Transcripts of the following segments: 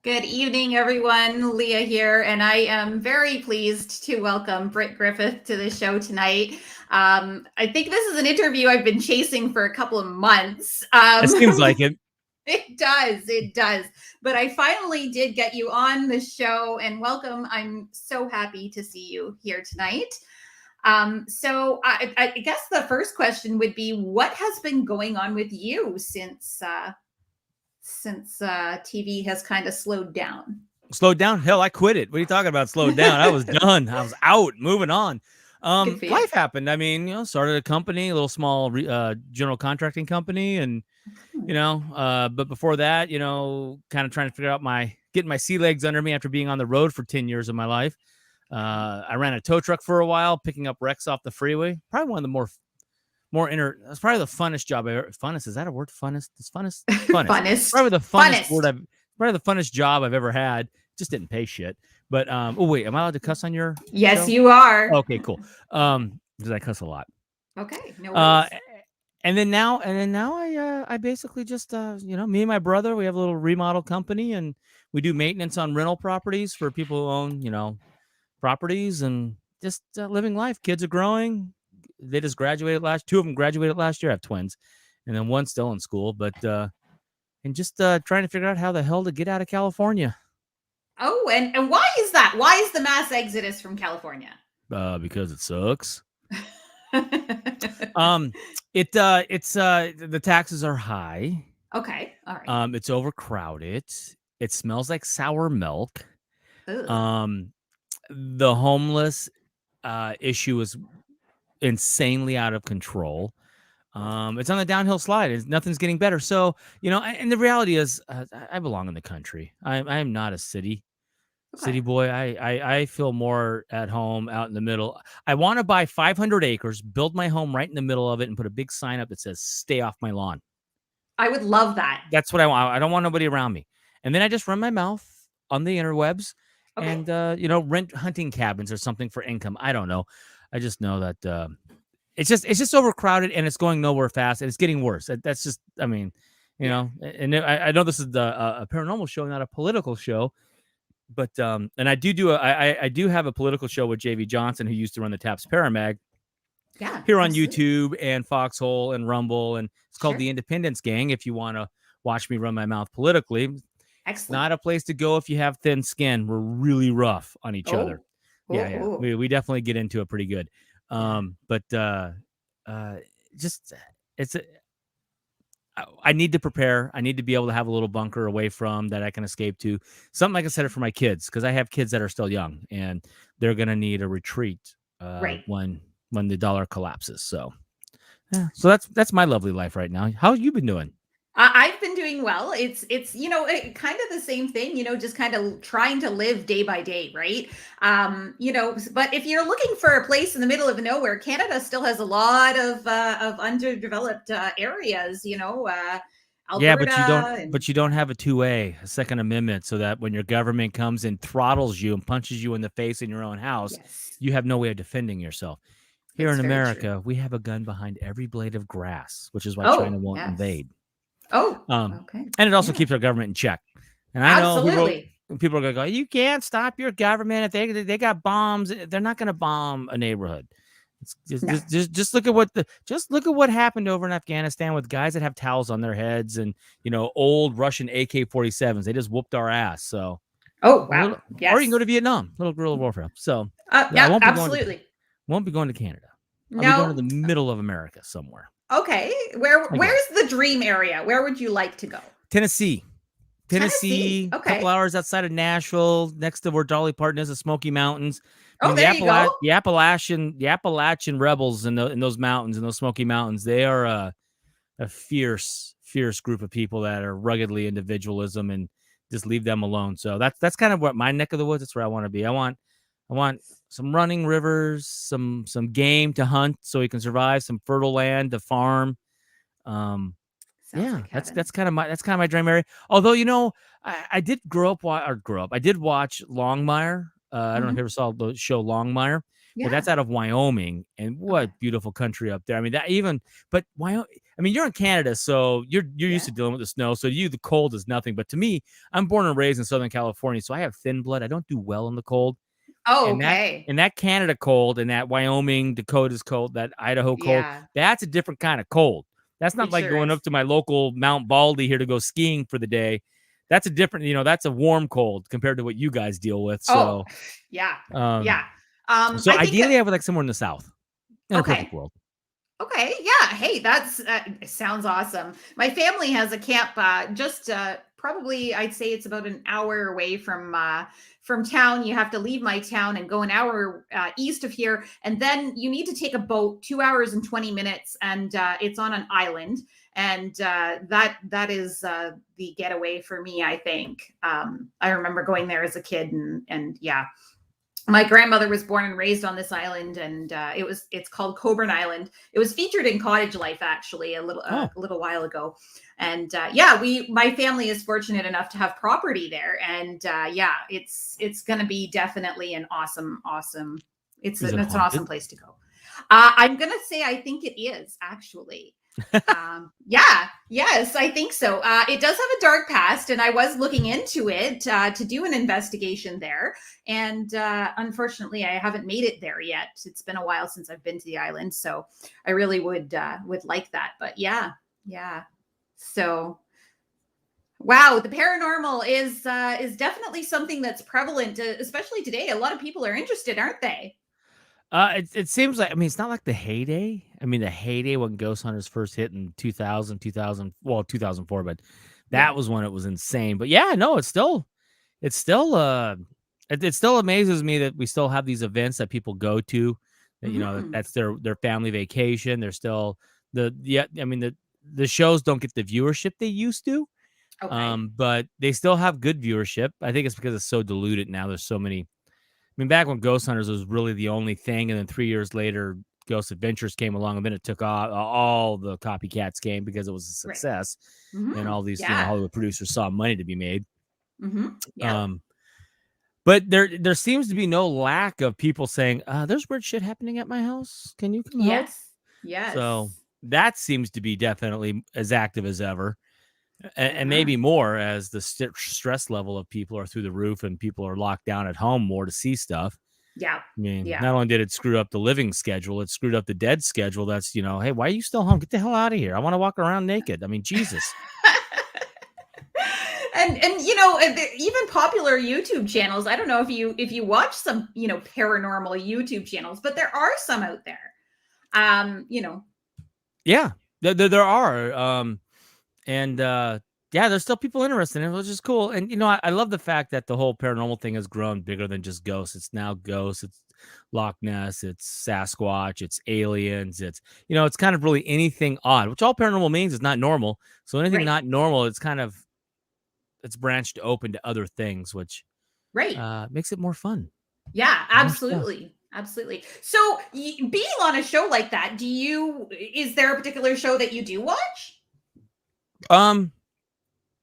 Good evening, everyone. Leah here, and I am very pleased to welcome Britt Griffith to the show tonight. I think this is an interview I've been chasing for a couple of months. It seems like it. It does. But I finally did get you on the show, and welcome. I'm so happy to see you here tonight. So I guess the first question would be, what has been going on with you since TV has kind of slowed down? Slowed down? Hell, I quit it. What are you talking about? Slowed down. I was done. I was out, moving on. Good for you. Life happened. I mean, started a company, a little small general contracting company, and but before that, kind of trying to figure out getting my sea legs under me after being on the road for 10 years of my life. I ran a tow truck for a while, picking up wrecks off the freeway. Probably one of the that's probably the funnest job I ever. Funnest, is that a word? Funnest? Is funnest? Funnest. Probably the funnest word probably the funnest job I've ever had. Just didn't pay shit. But oh wait, am I allowed to cuss on your Yes, show? you are. Okay, cool. Because I cuss a lot. Okay, no worries. And then now I basically just me and my brother, we have a little remodel company, and we do maintenance on rental properties for people who own, properties, and just living life. Kids are growing. They just graduated two of them graduated last year. I have twins, and then one's still in school, but and just trying to figure out how the hell to get out of California. Oh, and why is that? Why is the mass exodus from California? Because it sucks. The taxes are high. Okay, all right. It's overcrowded. It smells like sour milk. Ugh. The homeless issue is insanely out of control. It's on the downhill slide. Nothing's getting better. So, and the reality is, I belong in the country. I am not a city boy. I feel more at home out in the middle. I want to buy 500 acres, build my home right in the middle of it, and put a big sign up that says "Stay off my lawn." I would love that. That's what I want. I don't want nobody around me. And then I just run my mouth on the interwebs and rent hunting cabins or something for income. I don't know. I just know that it's just overcrowded, and it's going nowhere fast, and it's getting worse. That's just, I mean, and I know this is a paranormal show, not a political show, but and I do have a political show with JV Johnson, who used to run the Taps Paramag. Yeah, here on YouTube and Foxhole and Rumble, and it's called The Independence Gang. If you want to watch me run my mouth politically, excellent. Not a place to go if you have thin skin. We're really rough on each other. Yeah. We definitely get into it pretty good. I need to prepare. I need to be able to have a little bunker away from that I can escape to. Something like I said it for my kids, because I have kids that are still young, and they're going to need a retreat when the dollar collapses. So, yeah. So that's my lovely life right now. How have you been doing? I've been doing well. It's kind of the same thing, just kind of trying to live day by day, right? But if you're looking for a place in the middle of nowhere, Canada still has a lot of underdeveloped areas, Alberta, but you don't have a 2A, a Second Amendment, so that when your government comes and throttles you and punches you in the face in your own house, you have no way of defending yourself. Here in America, we have a gun behind every blade of grass, which is why China won't invade. Okay. And it also keeps our government in check. And I know people are going to go, you can't stop your government. If they got bombs, they're not going to bomb a neighborhood. Just look at what happened over in Afghanistan with guys that have towels on their heads and old Russian AK-47s. They just whooped our ass. So wow. Or you can go to Vietnam, little guerrilla warfare. So absolutely. Won't be going to Canada. I'll be going to the middle of America somewhere. Okay. Where's the dream area? Where would you like to go? Tennessee. Okay. A couple hours outside of Nashville, next to where Dolly Parton is, the Smoky Mountains. There you go. The Appalachian rebels in those mountains, in those Smoky Mountains, they are a fierce group of people that are ruggedly individualism, and just leave them alone. So that's kind of what my neck of the woods. That's where I want to be. I want some running rivers, some game to hunt so we can survive, some fertile land to farm. That's kind of my dream area. Although I did I did watch Longmire. I don't know if you ever saw the show Longmire, but that's out of Wyoming, and what beautiful country up there. I mean, but Wyoming, I mean, you're in Canada, so you're used Yeah. to dealing with the snow. So to you, the cold is nothing. But to me, I'm born and raised in Southern California, so I have thin blood. I don't do well in the cold. Oh, And that okay. and that Canada cold and that Wyoming, Dakota's cold, that Idaho cold, Yeah, that's a different kind of cold. That's not it like sure going is. up to my local Mount Baldy here to go skiing for the day. That's a different, that's a warm cold compared to what you guys deal with. Oh, So, yeah. um, Yeah. so I think ideally I would like somewhere in the South in a perfect okay. world. Okay, yeah. Hey, that's sounds awesome. My family has a camp just probably I'd say it's about an hour away from town. You have to leave my town and go an hour east of here, and then you need to take a boat 2 hours and 20 minutes, and it's on an island. And that is the getaway for me. I think I remember going there as a kid, and yeah, my grandmother was born and raised on this island, and it's called Coburn Island. It was featured in Cottage Life actually Oh, a little while ago. And yeah, my family is fortunate enough to have property there, and yeah, it's going to be definitely an awesome is it it's an awesome haunted? place to go. I'm going to say I think it is actually. Yeah, yes, I think so. It does have a dark past, and I was looking into it to do an investigation there. And unfortunately, I haven't made it there yet. It's been a while since I've been to the island, so I really would like that. But yeah, yeah. So wow, the paranormal is definitely something that's prevalent, especially today. A lot of people are interested, aren't they? It seems like, I mean, it's not like the heyday. I mean, the heyday when Ghost Hunters first hit in 2000, 2000, well, 2004, but that Yeah. was when it was insane. But yeah, no, it's still, it still amazes me that we still have these events that people go to, that, Hmm. that's their family vacation. They're still yeah, I mean, the shows don't get the viewership they used to, Okay. but they still have good viewership. I think it's because it's so diluted now. There's so many. I mean, back when Ghost Hunters was really the only thing, and then 3 years later, Ghost Adventures came along, and then it took off. All the copycats came because it was a Right. success, and Hmm. all these Yeah. Hollywood producers saw money to be made. Yep. Um, but there seems to be no lack of people saying, "There's weird shit happening at my house. Can you come help?" Yes. So Yes. that seems to be definitely as active as ever, and Uh-huh. maybe more as the stress level of people are through the roof and people are locked down at home more to see stuff. Yeah. I mean, Yeah. not only did it screw up the living schedule, it screwed up the dead schedule. That's, hey, why are you still home? Get the hell out of here. I want to walk around naked. I mean, Jesus. And even popular YouTube channels. I don't know if you watch some paranormal YouTube channels, but there are some out there. You know. Yeah, there are. And yeah, there's still people interested in it, which is cool. And I love the fact that the whole paranormal thing has grown bigger than just ghosts. It's now ghosts, it's Loch Ness, it's Sasquatch, it's aliens, it's kind of really anything odd, which all paranormal means is not normal. So anything Right. not normal, it's branched open to other things, which Right. makes it more fun. Yeah. More stuff. Absolutely. Absolutely. So, being on a show like that, is there a particular show that you do watch Um,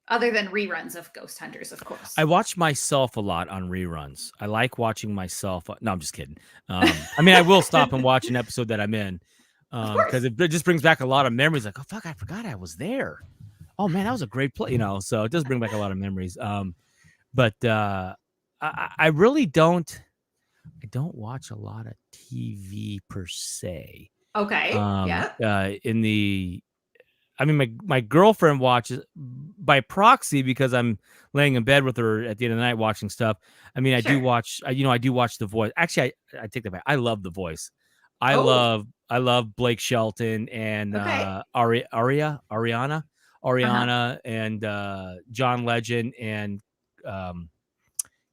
other than reruns of Ghost Hunters, of I course? watch myself a lot on reruns. I like watching myself. No, I'm just kidding. I mean, I will stop and watch an episode that I'm in, Of because course. it just brings back a lot of memories. Like, oh fuck, I forgot I was there. Oh man, that was a great play. So it does bring back a lot of memories. But I really don't. I don't watch a lot of TV per se. Okay. Yeah. In the I mean, my girlfriend watches by proxy because I'm laying in bed with her at the end of the night watching stuff. I mean, I do Sure. watch, I do watch The Voice. Actually, I take that back. I love The Voice. Oh. I love Blake Shelton and Okay. Uh-huh. Ariana and John Legend and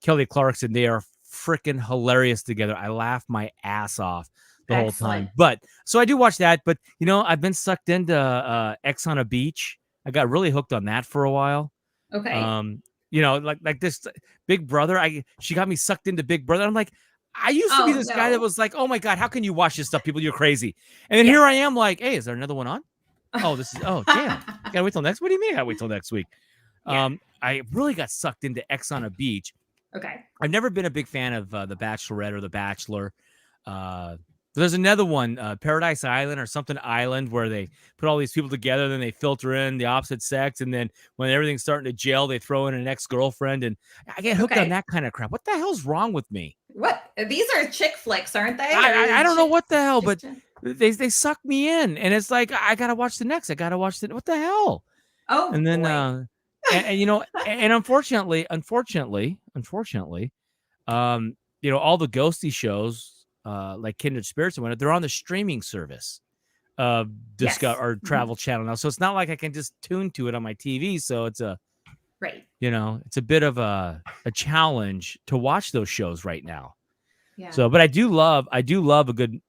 Kelly Clarkson. They are freaking hilarious together. I laugh my ass off the whole Excellent. time. But so I do watch that. But I've been sucked into X on a Beach. I got really hooked on that for a while. Okay. Um, like this Big Brother. She got me sucked into Big Brother. I'm like, I used to be Oh this guy that no. was like, oh my God, how can you watch this stuff? People, you're crazy. And then Yeah. here I am like, hey, is there another one on? Oh, damn. Gotta wait till next. What do you mean I gotta wait till next week? Yeah. I really got sucked into X on a Beach. Okay. I've never been a big fan of The Bachelorette or The Bachelor. There's another one, Paradise Island or something island, where they put all these people together, then they filter in the opposite sex, and then when everything's starting to gel, they throw in an ex-girlfriend, and I get hooked on Okay. that kind of crap. What the hell's wrong with me? What? These are chick flicks, aren't they? I Or don't know chick what the hell, chick but they suck me in, and it's like I gotta watch the next. I gotta watch the what the hell, Oh and then boy. and you know, and unfortunately, you know, all the ghosty shows, like Kindred Spirits and whatnot, they're on the streaming service of Yes. Discover or Travel Channel now. So it's not like I can just tune to it on my TV. So it's Right. you know, it's a bit of a challenge to watch those shows right now. Yeah. So, but I do love a good,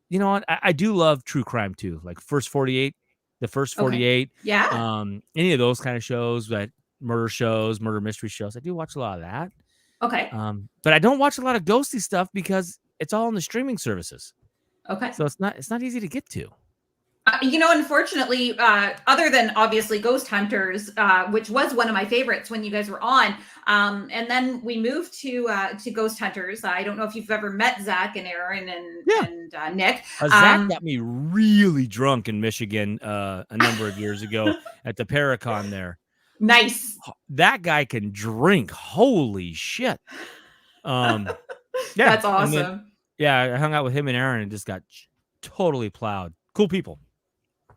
you know what? I do love true crime too, like the first Okay. 48, Yeah. any of those kind of shows, that murder shows, murder mystery shows. I do watch a lot of that. Okay. But I don't watch a lot of ghosty stuff because it's all on the streaming services. Okay. So it's not easy to get to. Unfortunately, other than obviously Ghost Hunters, which was one of my favorites when you guys were on, and then we moved to Ghost Hunters. I don't know if you've ever met Zach and Aaron Yeah. and Nick. Zach got me really drunk in Michigan a number of years ago at the Paracon there. Nice. That guy can drink. Holy shit. Yeah. That's And then, awesome. yeah, I hung out with him and Aaron and just got totally plowed. Cool people.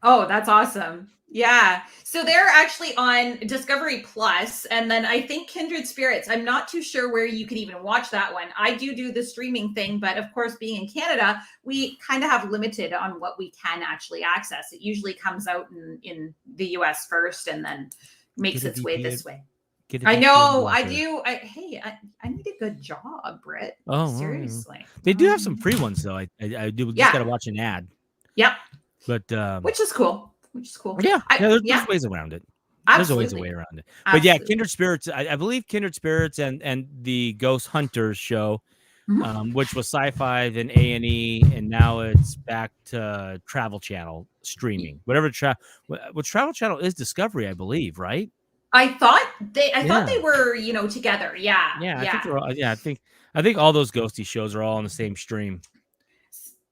Oh, that's awesome. Yeah. So they're actually on Discovery Plus, and then I think Kindred Spirits. I'm not too sure where you can even watch that one. I do the streaming thing, but of course, being in Canada, we kind of have limited on what we can actually access. It usually comes out in the US first and then makes its way this way. I know. I do. I need a good job, Britt. Oh, Seriously. they do have some free ones though. I do just got to watch an ad. Yep. But which is cool. Yeah, there's ways around it. There's always a way around it. But yeah, Kindred Spirits. I believe Kindred Spirits and the Ghost Hunters show, which was Sci-Fi, then A&E, and now it's back to Travel Channel streaming. Whatever Travel Channel is, Discovery, I believe, right? I thought they were, together. Yeah. Yeah. I think all those ghosty shows are all on the same stream.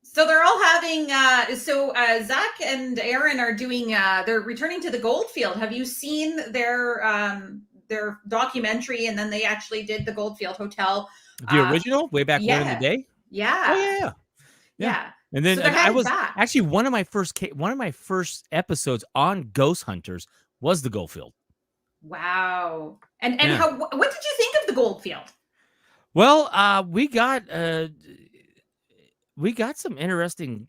So they're all having. Zach and Aaron are doing. They're returning to the Goldfield. Have you seen their documentary? And then they actually did the Goldfield Hotel. The original, way back when in the day. Yeah. Oh yeah. And then I was actually one of my first episodes on Ghost Hunters was the Goldfield. Wow. And what did you think of the Goldfield? Well, we got some interesting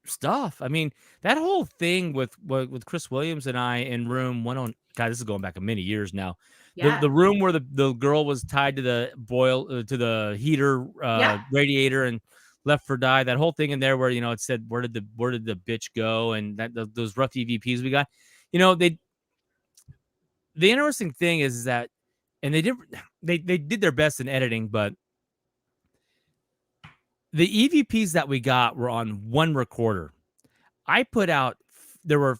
stuff. I mean, that whole thing with Chris Williams and I in room 109. God, this is going back many years now. Yeah. The room where the girl was tied to the heater radiator and left for die. That whole thing in there where it said where did the bitch go, and those rough EVPs we got. The interesting thing is that, and they did their best in editing, but the EVPs that we got were on one recorder. I put out there were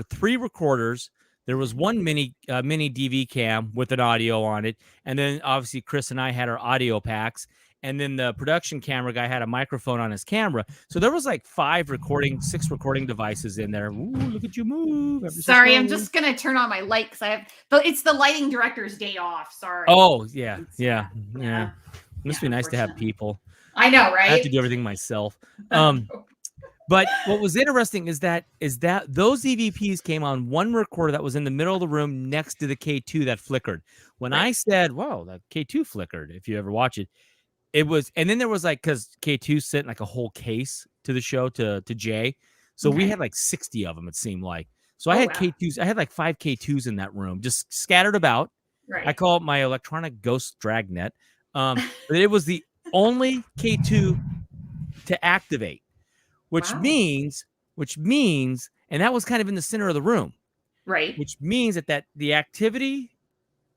3 recorders. There was one mini DV cam with an audio on it, and then obviously Chris and I had our audio packs, and then the production camera guy had a microphone on his camera. So there was like 6 recording devices in there. Ooh, look at you move! Sorry, I'm just gonna turn on my light because it's the lighting director's day off. Sorry. Oh yeah. Must be nice to have people. I know, right? I have to do everything myself. But what was interesting is that those EVPs came on one recorder that was in the middle of the room next to the K2 that flickered. When I said, "Whoa, that K2 flickered," if you ever watch it, it was, and then there was because K2 sent like a whole case to the show to Jay, so we had like 60 of them. It seemed like. So I had K2s. I had like 5 K2s in that room, just scattered about. Right. I call it my electronic ghost dragnet. But it was the only K2 to activate, which means, and that was kind of in the center of the room, right? Which means that the activity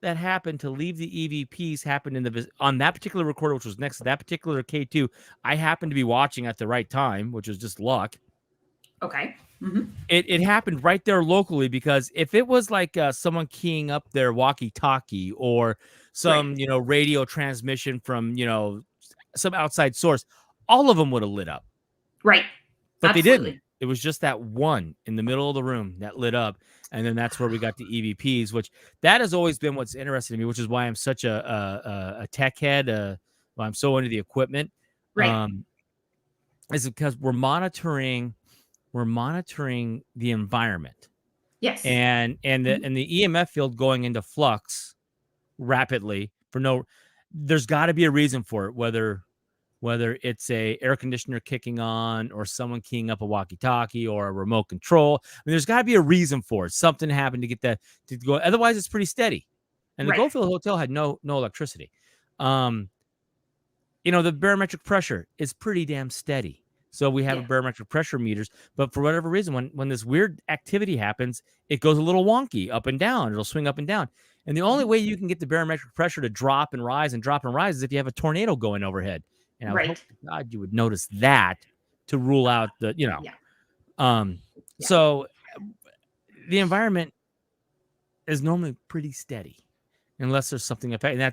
that happened to leave the EVPs happened on that particular recorder, which was next to that particular K2. I happened to be watching at the right time, which was just luck. Okay. It happened right there locally, because if it was like someone keying up their walkie-talkie or some radio transmission from some outside source, all of them would have lit up. Right. But they didn't. Absolutely. It was just that one in the middle of the room that lit up, and then that's where we got the EVPs, which that has always been what's interesting to me, which is why I'm such a tech head. Why I'm so into the equipment, Right. is because we're monitoring the environment, Yes. and the EMF field going into flux rapidly for no. There's got to be a reason for it, whether it's a air conditioner kicking on or someone keying up a walkie-talkie or a remote control. I mean, there's got to be a reason for it. Something happened to get that to go. Otherwise, it's pretty steady. And the Right. Goldfield Hotel had no electricity. The barometric pressure is pretty damn steady. So we have a Yeah. barometric pressure meters, but for whatever reason, when this weird activity happens, it goes a little wonky up and down. It'll swing up and down. And the only way you can get the barometric pressure to drop and rise and drop and rise is if you have a tornado going overhead. And I would hope Right. to God you would notice that to rule out the. Yeah. Yeah. So the environment is normally pretty steady unless there's something affecting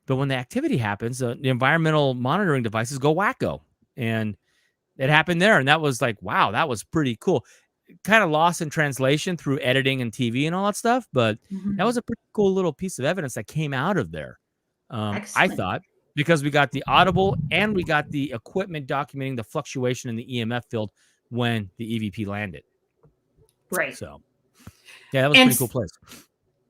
but when the activity happens, the environmental monitoring devices go wacko. And it happened there. And that was like, wow, that was pretty cool. Kind of lost in translation through editing and TV and all that stuff. But that was Mhm. a pretty cool little piece of evidence that came out of there. I Excellent. thought, because we got the audible and we got the equipment documenting the fluctuation in the EMF field when the EVP landed. Right. So, yeah, that was a And pretty cool place.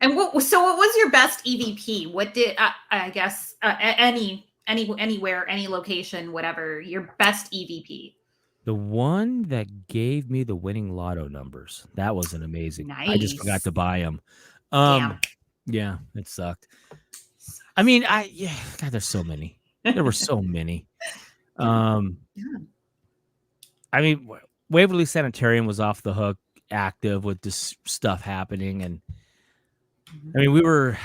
and what was your best EVP? What did I guess anywhere, any location, whatever, your best EVP? The one that gave me the winning lotto numbers. That wasn't amazing. I just forgot Nice. to buy them. Damn. Yeah, it sucked. I mean, God, there's so many. There were so many. Yeah. I mean, Waverly Sanitarium was off the hook active with this stuff happening. And I mean, we were,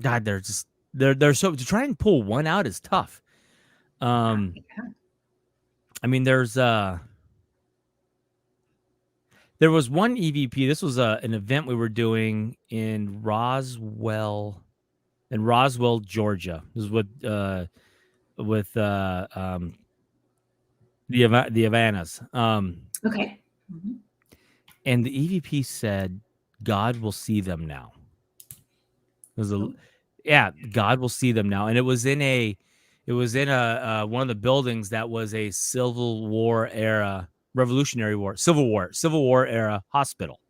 God, they're so, to try and pull one out is tough. I mean, there was one EVP. This was an event we were doing in Roswell, Georgia. This was with the Havanas. Okay. Mhm. And the EVP said, "God will see them now." It was Oh. God will see them now, and it was in a one of the buildings that was a Civil War era, Civil War era hospital.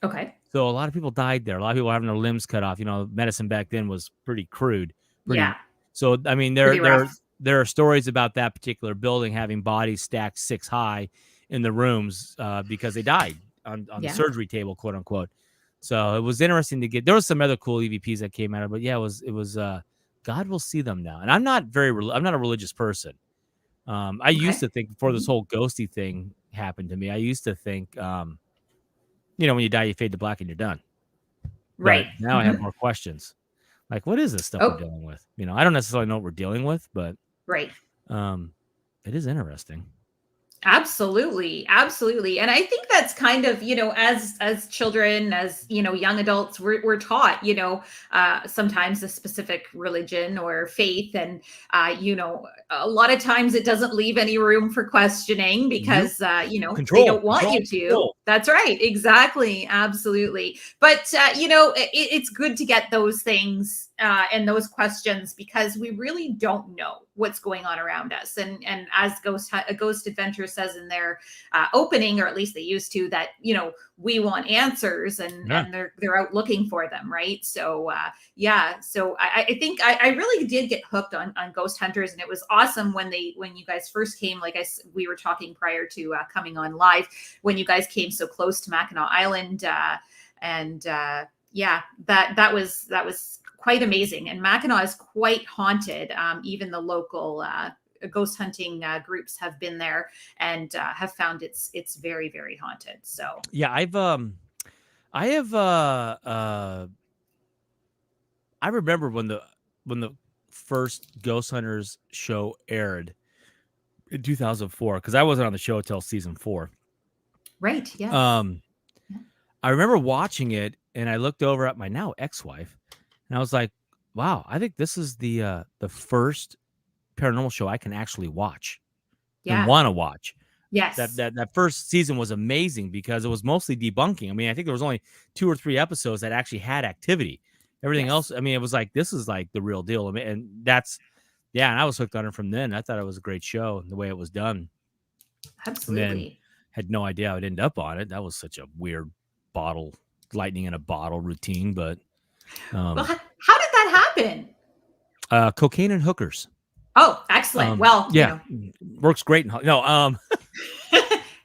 Okay. So a lot of people died there. A lot of people were having their limbs cut off. Medicine back then was pretty crude. Yeah. So I mean, Pretty rough. there are stories about that particular building having bodies stacked 6 high in the rooms because they died on the Yeah. surgery table, quote unquote. So it was interesting to get. There was some other cool EVPs that came out of it, but yeah, it was God will see them now. And I'm not I'm not a religious person. I used Okay. to think before this whole ghosty thing happened to me, I used to think, when you die, you fade to black and you're done. But Right. now I have more questions. Like, what is this stuff we're Oh, dealing with? I don't necessarily know what we're dealing with, but right. it is interesting. Absolutely, absolutely. And I think that's kind of, as children, as, young adults, we're taught, sometimes a specific religion or faith. And, a lot of times it doesn't leave any room for questioning Nope. because, they Control, don't want you to. control. That's right. Exactly. Absolutely. But, it's good to get those things and those questions because we really don't know what's going on around us. And as Ghost Adventure says in their opening, or at least they used to, that we want answers, and Yeah. and they're out looking for them, right? So so I think I really did get hooked on Ghost Hunters, and it was awesome when you guys first came. Like we were talking prior to coming on live, when you guys came so close to Mackinac Island, and that was quite amazing. And Mackinac is quite haunted. Even the local ghost hunting groups have been there and have found it's very, very haunted. So Yeah, I remember when the first Ghost Hunters show aired in 2004, because I wasn't on the show until season 4. right, yes. I remember watching it, and I looked over at my now ex-wife, and I was like, "Wow, I think this is the first paranormal show I can actually watch and Yeah. want to watch. Yes. That first season was amazing because it was mostly debunking. I mean, I think there was only 2 or 3 episodes that actually had activity. Everything Yes. else, I mean, it was like, this is like the real deal. I mean, and that's, yeah, and I was hooked on it from then. I thought it was a great show and the way it was done. And then Absolutely. had no idea I would end up on it. That was such a weird lightning in a bottle routine, but Well, how did that happen? cocaine and hookers. Oh, excellent. Well, Yeah, works great. No,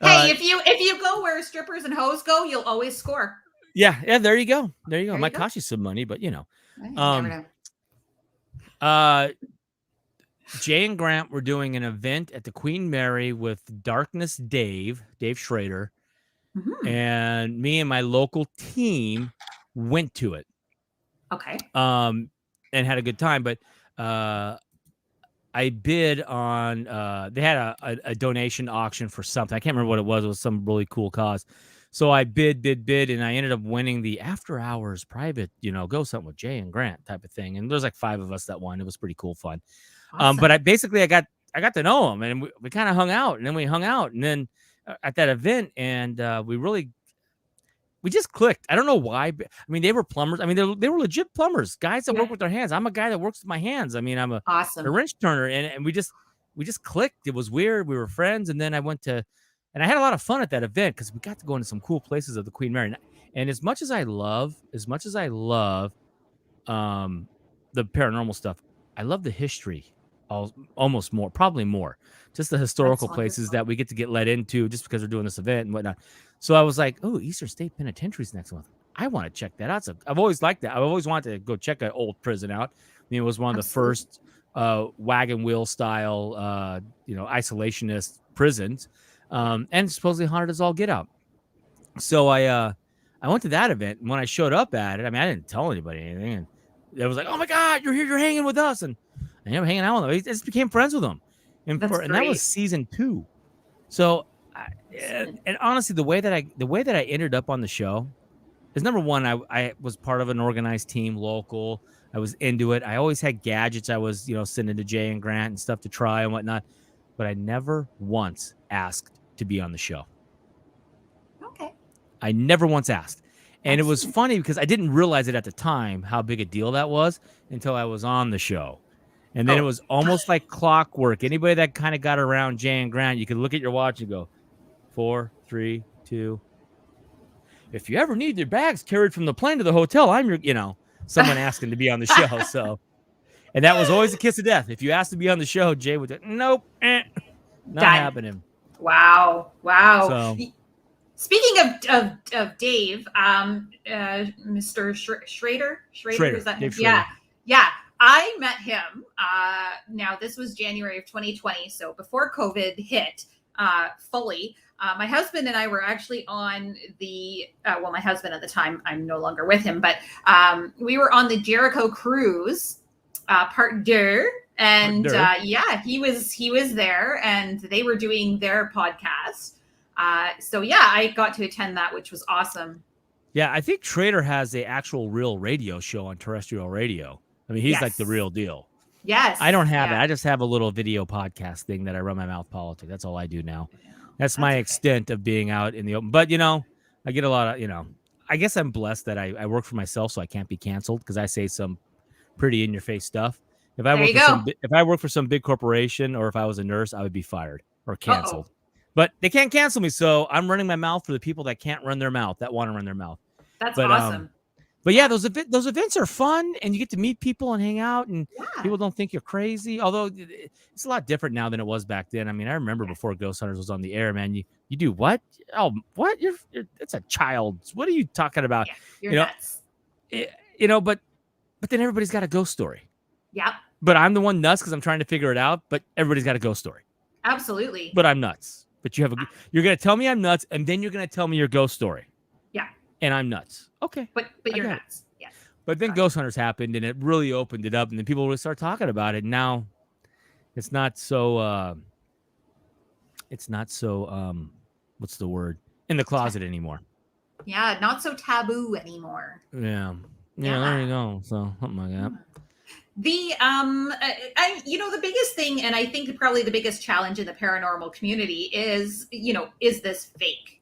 hey, if you go where strippers and hoes go, you'll always score. yeah, there you go. There you go. There Might you go. cost you some money, but You never know. Jay and Grant were doing an event at the Queen Mary with Darkness Dave Schrader, know. and me and my local team went to it. Okay. And had a good time, but I bid on they had a donation auction for something. I can't remember what it was. It was some really cool cause. So I bid, and I ended up winning the after hours private, go something with Jay and Grant type of thing. And there's like 5 of us that won. It was pretty cool fun. Awesome. But I got to know them, and we kind of hung out, and then we hung out, and then at that event, and we just clicked. I don't know why. But, I mean, they were plumbers. I mean, they were legit plumbers, guys that work with their hands. I'm a guy that works with my hands. I mean, I'm a wrench turner, and we just clicked. It was weird. We were friends, and then I went to, and I had a lot of fun at that event because we got to go into some cool places of the Queen Mary. And as much as I love, the paranormal stuff, I love the history. Almost more, probably more, just the historical places that we get let into just because we're doing this event and whatnot. So I was like, oh, Eastern State Penitentiary's next month. I want to check that out. So I've always liked that. I've always wanted to go check an old prison out. I mean, it was one of the first wagon wheel style, isolationist prisons, and supposedly haunted as all get out. So I went to that event, and when I showed up at it, I mean, I didn't tell anybody anything, and it was like, oh my God, you're here, you're hanging with us, and I ended up hanging out with them. I just became friends with them, and that was season 2. So, and honestly, the way that I ended up on the show is, number one, I was part of an organized team, local. I was into it. I always had gadgets. I was sending to Jay and Grant and stuff to try and whatnot, but I never once asked to be on the show. Okay. I never once asked. And it was funny because I didn't realize it at the time how big a deal that was until I was on the show. And then it was almost like clockwork. Anybody that kind of got around Jay and Grant, you could look at your watch and go, 4, 3, 2. If you ever need your bags carried from the plane to the hotel, I'm your, someone asking to be on the show. So, and that was always a kiss of death. If you asked to be on the show, Jay would say, nope, not happening. Wow. So, speaking of Dave, Mr. Schrader, is that him? Yeah. I met him. Now this was January of 2020, so before COVID hit fully. My husband and I were actually on the my husband at the time, I'm no longer with him, but we were on the Jericho cruise, part 2. And he was there, and they were doing their podcast. So yeah, I got to attend that, which was awesome. Yeah, I think Schrader has the actual real radio show on terrestrial radio. I mean, he's like the real deal. Yes. I don't have it. I just have a little video podcast thing that I run my mouth politics. That's all I do now. That's my extent of being out in the open. But, I get a lot of, I guess I'm blessed that I work for myself, so I can't be canceled because I say some pretty in-your-face stuff. If I work for some big corporation, or if I was a nurse, I would be fired or canceled. But they can't cancel me, so I'm running my mouth for the people that can't run their mouth, that want to run their mouth. That's awesome. But yeah, those events are fun, and you get to meet people and hang out, and people don't think you're crazy. Although it's a lot different now than it was back then. I mean, I remember before Ghost Hunters was on the air, man. You do what? Oh, what? It's a child. What are you talking about? Yeah, you're nuts. But then everybody's got a ghost story. Yep. But I'm the one nuts because I'm trying to figure it out. But everybody's got a ghost story. Absolutely. But I'm nuts. But you're going to tell me I'm nuts, and then you're going to tell me your ghost story. Yeah. And I'm nuts. Okay. But you're nuts. Yes. But then Ghost Hunters happened, and it really opened it up, and then people really start talking about it. And now it's not so what's the word? In the closet anymore. Yeah, not so taboo anymore. Yeah, there you go. So something like that. The the biggest thing, and I think probably the biggest challenge in the paranormal community is, is this fake?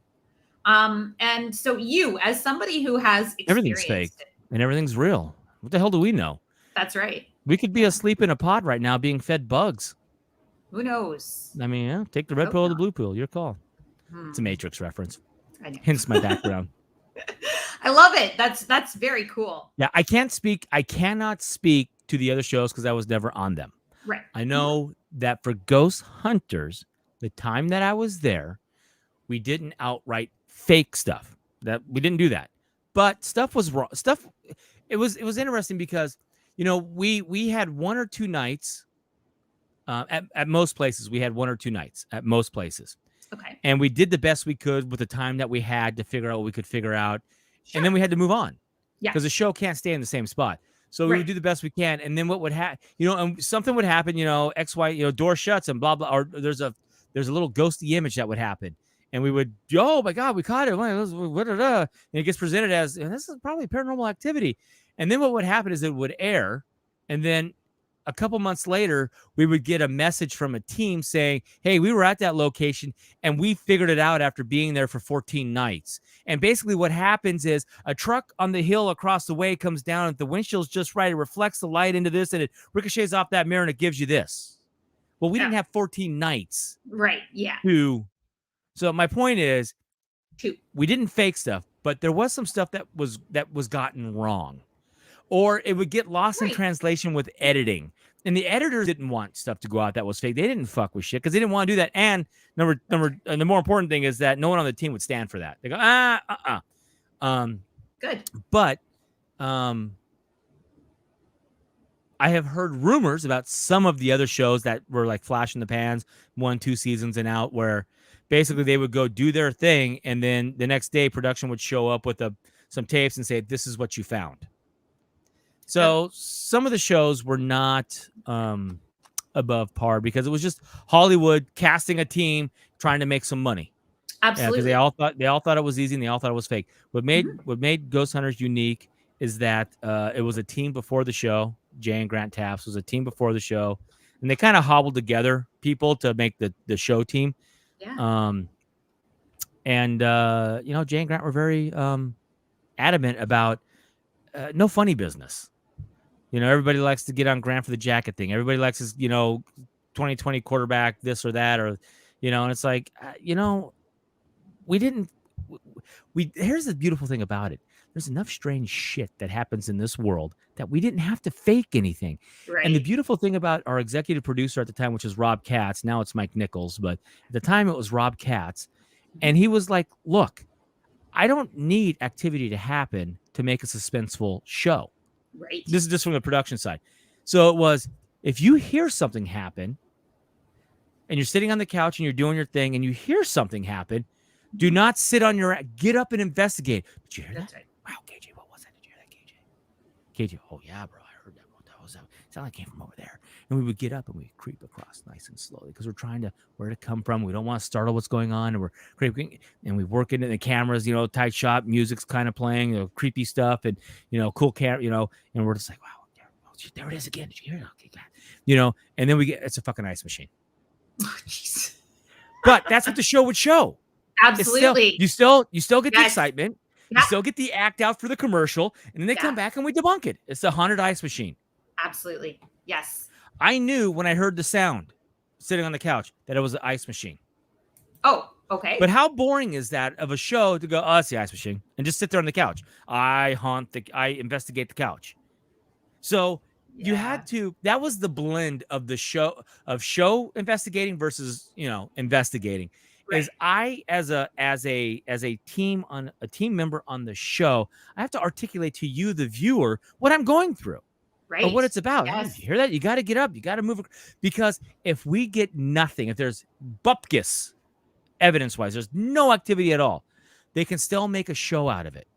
And so you, as somebody who has Everything's fake experienced it, and everything's real. What the hell do we know? that's right. We could be Yeah. asleep in a pod right now being fed bugs. Who knows? I mean, yeah, take the red Hope pill or the not. blue pill. Your call. It's a Hmm. Matrix reference. I know. Hence my background. I love it. That's very cool. Yeah, I cannot speak to the other shows because I was never on them. Right. I know that for Ghost Hunters, the time that I was there, we didn't outright fake stuff. That we didn't do that. But stuff was wrong. Stuff it was interesting because we had one or two nights at most places. We had one or two nights at most places. Okay. And we did the best we could with the time that we had to figure out what we could figure out. Sure. And then we had to move on. Yeah. Because the show can't stay in the same spot. So we would do the best we can. And then what would happen, and something would happen, X, Y, door shuts and blah, blah, or there's a little ghosty image that would happen. And we would, oh my God, we caught it. And it gets presented as, and this is probably paranormal activity. And then what would happen is it would air. And then a couple months later, we would get a message from a team saying, hey, we were at that location and we figured it out after being there for 14 nights. And basically what happens is a truck on the hill across the way comes down and the windshield's just right. It reflects the light into this and it ricochets off that mirror and it gives you this. Well, we didn't have 14 nights. Right. Yeah. So my point is, we didn't fake stuff, but there was some stuff that was gotten wrong. Or it would get lost in translation with editing. And the editors didn't want stuff to go out that was fake. They didn't fuck with shit because they didn't want to do that. And the more important thing is that no one on the team would stand for that. They go, Good. But I have heard rumors about some of the other shows that were like flash in the pans, 1-2 seasons and out, where basically they would go do their thing. And then the next day production would show up with some tapes and say, this is what you found. So some of the shows were not above par because it was just Hollywood casting a team trying to make some money. Absolutely. Because they all thought it was easy and they all thought it was fake. What made Ghost Hunters unique is that it was a team before the show. Jay and Grant Taps was a team before the show, and they kind of hobbled together people to make the show team. Yeah. Jay and Grant were very adamant about no funny business. Everybody likes to get on Grant for the jacket thing. Everybody likes his, 2020 quarterback, this or that, or, and it's like, here's the beautiful thing about it. There's enough strange shit that happens in this world that we didn't have to fake anything. Right. And the beautiful thing about our executive producer at the time, which was Rob Katz, now it's Mike Nichols, but at the time it was Rob Katz. And he was like, look, I don't need activity to happen to make a suspenseful show. Right. This is just from the production side. So it was, if you hear something happen and you're sitting on the couch and you're doing your thing and you hear something happen, do not sit on your, get up and investigate. Did you hear that? Right. Wow, KJ, what was that? Did you hear that, KJ? KJ, oh yeah, bro, I heard that. What the hell was that? It sounded like it came from over there. And we would get up and we'd creep across nice and slowly because we're trying to, where to come from. We don't want to startle what's going on. And we're creeping and we work into the cameras, tight shot, music's kind of playing, creepy stuff and, cool camera, and we're just like, wow, there it is again. Did you hear it? Okay, God. And then it's a fucking ice machine. Oh, jeez. But that's what the show would show. Absolutely. You still get the excitement. Yeah. You still get the act out for the commercial, and then they come back and we debunk it. It's the haunted ice machine. Absolutely. Yes. I knew when I heard the sound sitting on the couch that it was the ice machine. Oh, okay. But how boring is that of a show to go, oh, it's the ice machine, and just sit there on the couch? I investigate the couch. So you had to, that was the blend of the show investigating versus, investigating. Right. Is I as a team member on the show, I have to articulate to you, the viewer, what I'm going through. Right. Or what it's about. Yes. You hear that? You got to get up. You got to move. Because if we get nothing, if there's bupkis evidence-wise, there's no activity at all, they can still make a show out of it.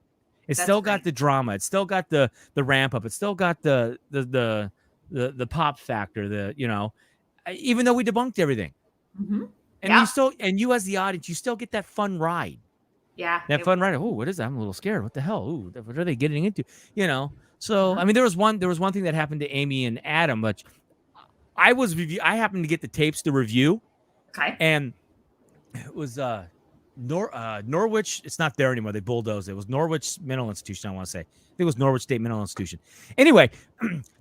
It's still got the drama. It's still got the ramp up. It's still got the pop factor. Even though we debunked everything, and you as the audience, you still get that fun ride. Yeah, that fun ride. Oh, what is that? I'm a little scared. What the hell? Ooh, what are they getting into? So, I mean, there was one thing that happened to Amy and Adam, but I happened to get the tapes to review, Okay. and it was Norwich. It's not there anymore. They bulldozed it. It was Norwich Mental Institution, I want to say. I think it was Norwich State Mental Institution. Anyway,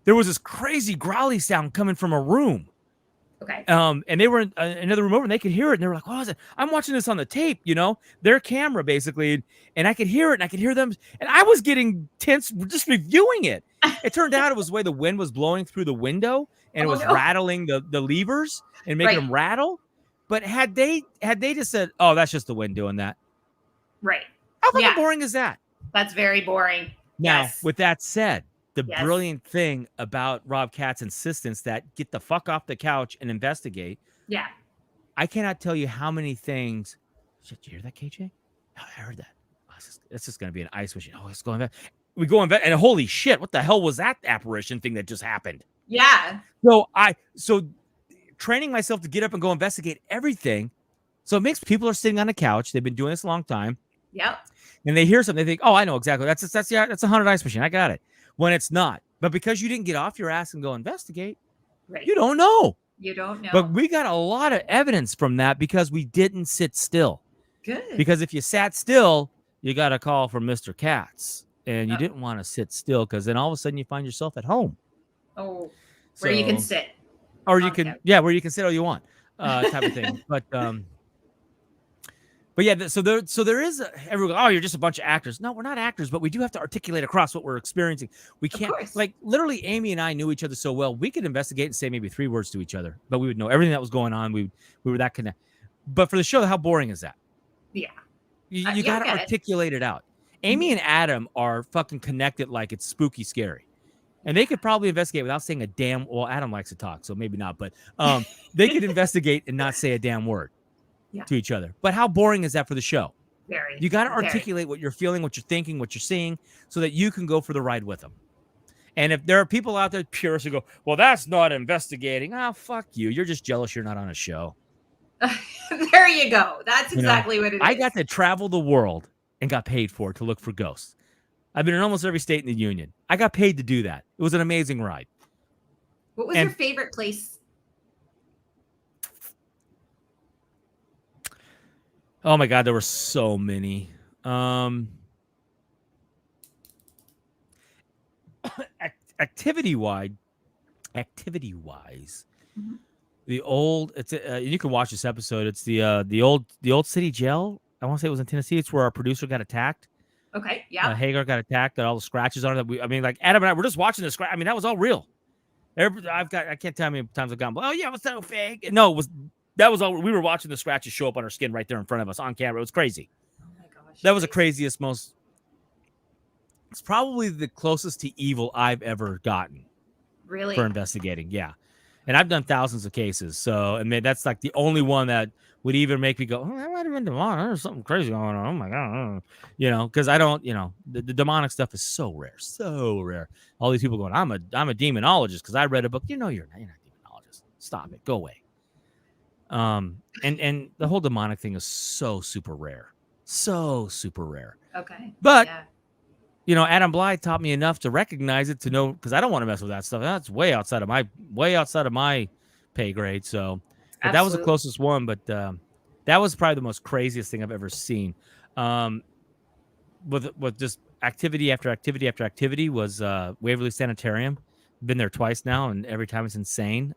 there was this crazy growly sound coming from a room. Okay. And they were in another room over, and they could hear it, and they were like, "What is it?" I'm watching this on the tape, their camera basically, and I could hear it, and I could hear them, and I was getting tense just reviewing it. It turned out it was the way the wind was blowing through the window, and it was rattling the levers and making them rattle. But had they just said, "Oh, that's just the wind doing that," right? How fucking boring is that? That's very boring. Now, with that said, the brilliant thing about Rob Katz's insistence that get the fuck off the couch and investigate. Yeah. I cannot tell you how many things. Shit, did you hear that, KJ? Oh, I heard that. Oh, it's just going to be an ice machine. Oh, let's go invest. We go invest, and holy shit, what the hell was that apparition thing that just happened? Yeah. So training myself to get up and go investigate everything. So it makes people are sitting on a couch. They've been doing this a long time. Yep. And they hear something. They think, oh, I know exactly. That's a haunted ice machine. I got it. When it's not. But because you didn't get off your ass and go investigate, you don't know. You don't know. But we got a lot of evidence from that because we didn't sit still. Good. Because if you sat still, you got a call from Mr. Katz. And you didn't want to sit still because then all of a sudden you find yourself at home. Oh, where you can sit. Or you can, where you can sit all you want, type of thing. But yeah, so there is everyone. Oh, you're just a bunch of actors. No, we're not actors, but we do have to articulate across what we're experiencing. We can't literally. Amy and I knew each other so well. We could investigate and say maybe 3 words to each other, but we would know everything that was going on. We were that connected. But for the show, how boring is that? Yeah, you got to articulate it out. Amy and Adam are fucking connected like it's spooky scary. And they could probably investigate without saying a damn. Well, Adam likes to talk, so maybe not. But they could investigate and not say a damn word to each other. But how boring is that for the show? Very. You got to articulate what you're feeling, what you're thinking, what you're seeing, so that you can go for the ride with them. And if there are people out there, purists, who go, "Well, that's not investigating." Oh, fuck you. You're just jealous you're not on a show. There you go. That's exactly what it is. I got to travel the world and got paid for it to look for ghosts. I've been in almost every state in the union. I got paid to do that. It was an amazing ride. What was your favorite place? Oh my God, there were so many. Activity-wise, mm-hmm. the old. It's you can watch this episode. It's the old city jail. I want to say it was in Tennessee. It's where our producer got attacked. Okay, yeah. Hagar got attacked. Got all the scratches on her. Like Adam and I were just watching the scratch. I mean, that was all real. I can't tell how many times I've gone. Oh yeah, it was so fake. No, that was all. We were watching the scratches show up on our skin right there in front of us on camera. It was crazy. Oh my gosh. That was the craziest, most. It's probably the closest to evil I've ever gotten. Really? For investigating, yeah. And I've done thousands of cases, so that's like the only one that would even make me go, "Oh, that might have been demonic. There's something crazy going on." Oh my God, because I don't, the demonic stuff is so rare, so rare. All these people going, I'm a demonologist because I read a book. You're not a demonologist. Stop it. Go away. And the whole demonic thing is so super rare, Okay, but. Yeah. Adam Blythe taught me enough to recognize it, to know, because I don't want to mess with that stuff. That's way outside of my pay grade. So, but that was the closest one. But that was probably the most craziest thing I've ever seen. With just activity after activity after activity was Waverly Sanitarium. Been there twice now, and every time it's insane.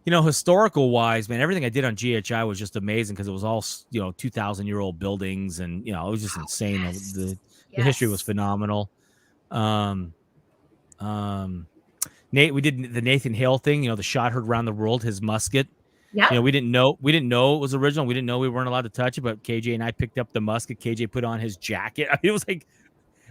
Historical wise, man, everything I did on GHI was just amazing because it was all, 2,000-year-old buildings, and it was just insane. Yes. The history was phenomenal. Nate, we did the Nathan Hale thing, the shot heard around the world, his musket. Yeah. We didn't know it was original. We didn't know we weren't allowed to touch it, but KJ and I picked up the musket. KJ put on his jacket. It was like,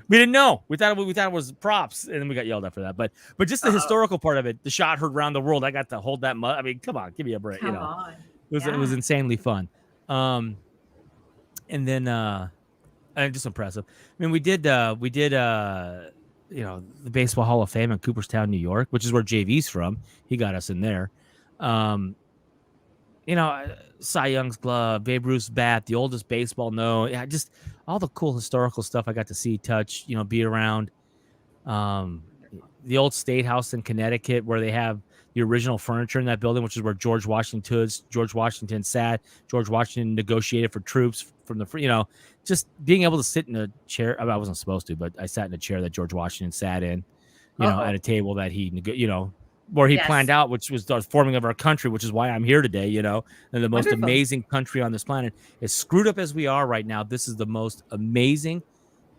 we didn't know. We thought it was props, and then we got yelled at for that. But just the historical part of it, the shot heard around the world. I got to hold that. I mean, come on, give me a break. Come on. It was insanely fun. And then and just impressive. I mean, we did the Baseball Hall of Fame in Cooperstown, New York, which is where JV's from. He got us in there. Cy Young's glove, Babe Ruth's bat, the oldest baseball known. Yeah, just all the cool historical stuff I got to see, touch, be around. Um, the old State House in Connecticut, where they have the original furniture in that building, which is where George Washington sat. George Washington negotiated for troops from just being able to sit in a chair. I wasn't supposed to, but I sat in a chair that George Washington sat in, at a table that where he planned out, which was the forming of our country, which is why I'm here today, and the most amazing country on this planet. As screwed up as we are right now, this is the most amazing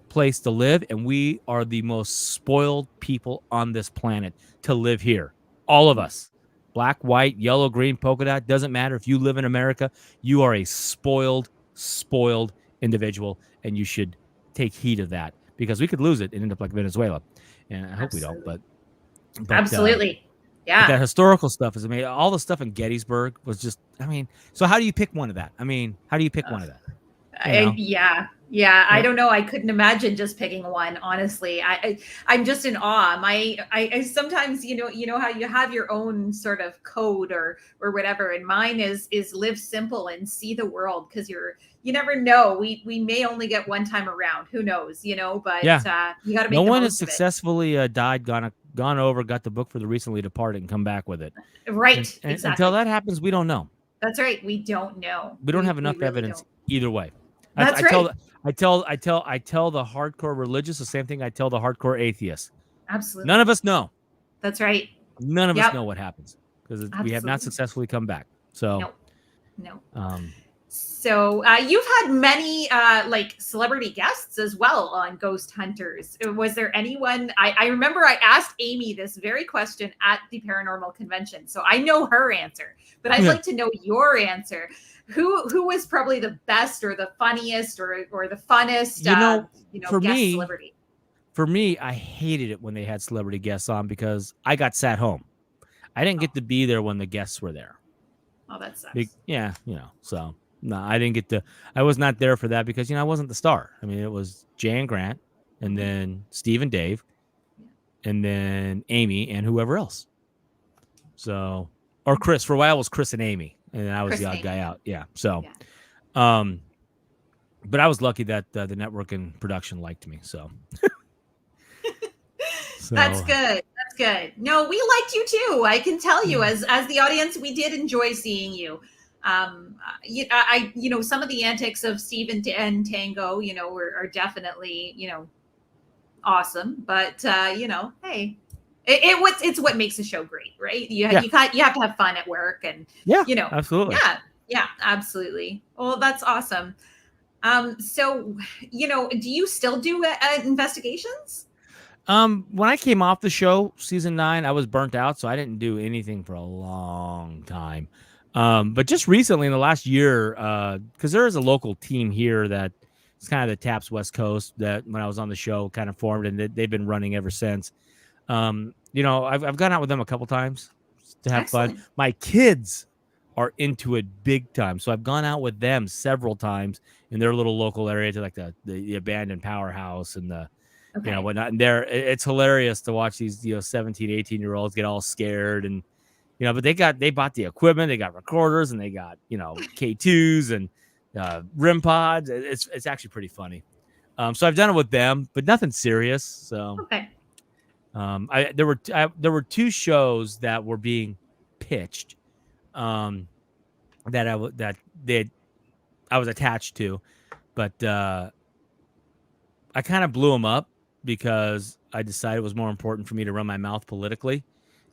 place to live, and we are the most spoiled people on this planet to live here. All of us, black, white, yellow, green, polka dot, doesn't matter. If you live in America, you are a spoiled individual, and you should take heed of that, because we could lose it and end up like Venezuela, and I hope we don't. But absolutely. Yeah, that historical stuff is amazing. All the stuff in Gettysburg was just, so how do you pick one of that? How do you pick one of that? Yeah. I don't know. I couldn't imagine just picking one. Honestly, I'm just in awe. I sometimes, how you have your own sort of code or whatever, and mine is live simple and see the world, because you never know. We may only get one time around. Who knows? But you got to make no the one most has successfully died, gone over, got the book for the recently departed, and come back with it. Right. And exactly. Until that happens, we don't know. That's right. We don't know. We don't have enough evidence either way. That's right. I tell the hardcore religious the same thing I tell the hardcore atheists. Absolutely. None of us know. That's right. None of us know what happens, because we have not successfully come back. So no. So you've had many celebrity guests as well on Ghost Hunters. Was there anyone? I remember I asked Amy this very question at the Paranormal Convention, so I know her answer, but I'd like to know your answer. Who was probably the best or the funniest or the funnest guest celebrity? For me, I hated it when they had celebrity guests on, because I got sat home. I didn't get to be there when the guests were there. Oh, that sucks. So no, I didn't get to. I was not there for that, because I wasn't the star. It was Jay and Grant, and then Steve and Dave, and then Amy and whoever else. So, or Chris. For a while, it was Chris and Amy, and then I was the odd guy out. Yeah. So, but I was lucky that the network and production liked me. So. That's good. That's good. No, we liked you too. I can tell you, as the audience, we did enjoy seeing you. Some of the antics of Steve and Tango, are definitely, awesome. But hey, it's what makes a show great, right? You have to have fun at work, and absolutely, yeah, absolutely. Well, that's awesome. So do you still do investigations? When I came off the show, season 9, I was burnt out, so I didn't do anything for a long time. But just recently, in the last year, because there is a local team here that it's kind of the TAPS West Coast that when I was on the show kind of formed, and they've been running ever since. I've gone out with them a couple times to have fun. My kids are into it big time, so I've gone out with them several times in their little local area to like the abandoned powerhouse and the whatnot. And it's hilarious to watch these 17, 18-year-olds get all scared, and but they bought the equipment, they got recorders, and they got K2s and RIM pods. It's actually pretty funny. So I've done it with them, but nothing serious. So there were 2 shows that were being pitched that I was attached to, but I kind of blew them up because I decided it was more important for me to run my mouth politically.